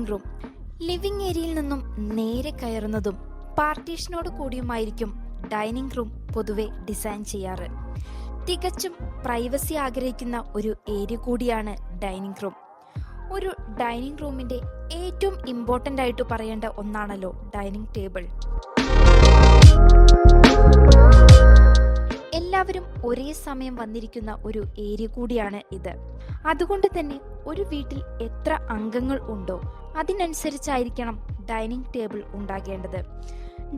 Dining room. Living ഏരിയയിൽ നിന്നും നേരെ കയറുന്നതും പാർട്ടീഷനോട് കൂടിയുമായിരിക്കും ഡൈനിങ് റൂം പൊതുവെ ഡിസൈൻ ചെയ്യാറ്. തികച്ചും പ്രൈവസി ആഗ്രഹിക്കുന്ന ഒരു ഏരിയ കൂടിയാണ് ഡൈനിങ് റൂം. ഒരു ഡൈനിങ് റൂമിന്റെ ഏറ്റവും ഇമ്പോർട്ടൻ്റ് ആയിട്ട് പറയേണ്ട ഒന്നാണല്ലോ ഡൈനിങ് ടേബിൾ. എല്ലാവരും ഒരേ സമയം വന്നിരിക്കുന്ന ഒരു ഏരിയ കൂടിയാണ് ഇത്. അതുകൊണ്ട് തന്നെ ഒരു വീട്ടിൽ എത്ര അംഗങ്ങൾ ഉണ്ടോ അതിനനുസരിച്ചായിരിക്കണം ഡൈനിങ് ടേബിൾ ഉണ്ടാകേണ്ടത്.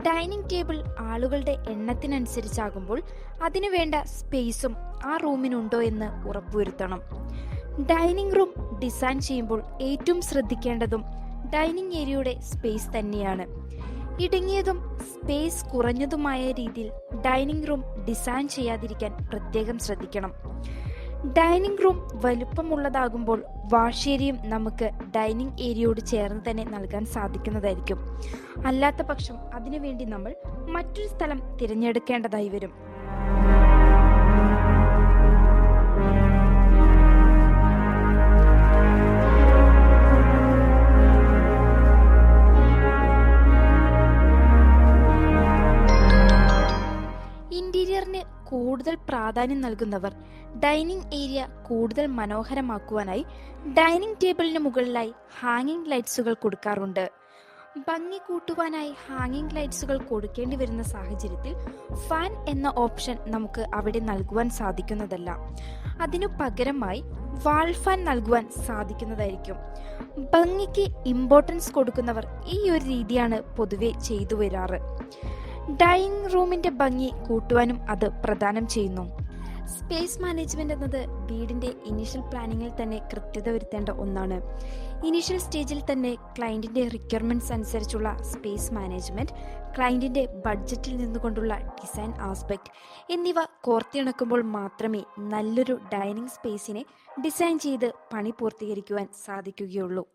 ഡൈനിങ് ടേബിൾ ആളുകളുടെ എണ്ണത്തിനനുസരിച്ചാകുമ്പോൾ അതിനു വേണ്ട സ്പേസും ആ റൂമിനുണ്ടോ എന്ന് ഉറപ്പുവരുത്തണം. ഡൈനിങ് റൂം ഡിസൈൻ ചെയ്യുമ്പോൾ ഏറ്റവും ശ്രദ്ധിക്കേണ്ടതും ഡൈനിങ് ഏരിയയുടെ സ്പേസ് തന്നെയാണ്. ഇടുങ്ങിയതും സ്പേസ് കുറഞ്ഞതുമായ രീതിയിൽ ഡൈനിങ് റൂം ഡിസൈൻ ചെയ്യാതിരിക്കാൻ പ്രത്യേകം ശ്രദ്ധിക്കണം. ഡൈനിങ് റൂം വലുപ്പമുള്ളതാകുമ്പോൾ വാഷ് ഏരിയയും നമുക്ക് ഡൈനിങ് ഏരിയയോട് ചേർന്ന് തന്നെ നൽകാൻ സാധിക്കുന്നതായിരിക്കും. അല്ലാത്ത പക്ഷം അതിനുവേണ്ടി നമ്മൾ മറ്റൊരു സ്ഥലം തിരഞ്ഞെടുക്കേണ്ടതായി വരും. ഇന്റീരിയറിന് കൂടുതൽ പ്രാധാന്യം നൽകുന്നവർ ഡൈനിങ് ഏരിയ കൂടുതൽ മനോഹരമാക്കുവാനായി ഡൈനിങ് ടേബിളിന് മുകളിലായി ഹാങ്ങിങ് ലൈറ്റ്സുകൾ കൊടുക്കാറുണ്ട്. ഭംഗി കൂട്ടുവാനായി ഹാങ്ങിങ് ലൈറ്റ്സുകൾ കൊടുക്കേണ്ടി വരുന്ന സാഹചര്യത്തിൽ ഫാൻ എന്ന ഓപ്ഷൻ നമുക്ക് അവിടെ നൽകുവാൻ സാധിക്കുന്നതല്ല. അതിനു പകരമായി വാൾ ഫാൻ നൽകുവാൻ സാധിക്കുന്നതായിരിക്കും. ഭംഗിക്ക് ഇമ്പോർട്ടൻസ് കൊടുക്കുന്നവർ ഈ ഒരു രീതിയാണ് പൊതുവെ ചെയ്തു വരാറ്. ഡൈനിങ് റൂമിന്റെ ഭംഗി കൂട്ടുവാനും അത് പ്രദാനം ചെയ്യുന്നു. സ്പേസ് മാനേജ്മെന്റ് എന്നത് വീടിന്റെ ഇനീഷ്യൽ പ്ലാനിങ്ങിൽ തന്നെ കൃത്യത വരുത്തേണ്ട ഒന്നാണ്. ഇനീഷ്യൽ സ്റ്റേജിൽ തന്നെ ക്ലയന്റിന്റെ റിക്വയർമെന്റ്സ് അനുസരിച്ചുള്ള സ്പേസ് മാനേജ്മെന്റ്, ക്ലയന്റിന്റെ ബഡ്ജറ്റിൽ നിന്നുകൊണ്ടുള്ള ഡിസൈൻ ആസ്പെക്ട് എന്നിവ കോർത്തിണക്കുമ്പോൾ മാത്രമേ നല്ലൊരു ഡൈനിങ് സ്പേസിനെ ഡിസൈൻ ചെയ്ത് പണി പൂർത്തീകരിക്കുവാൻ സാധിക്കുകയുള്ളൂ.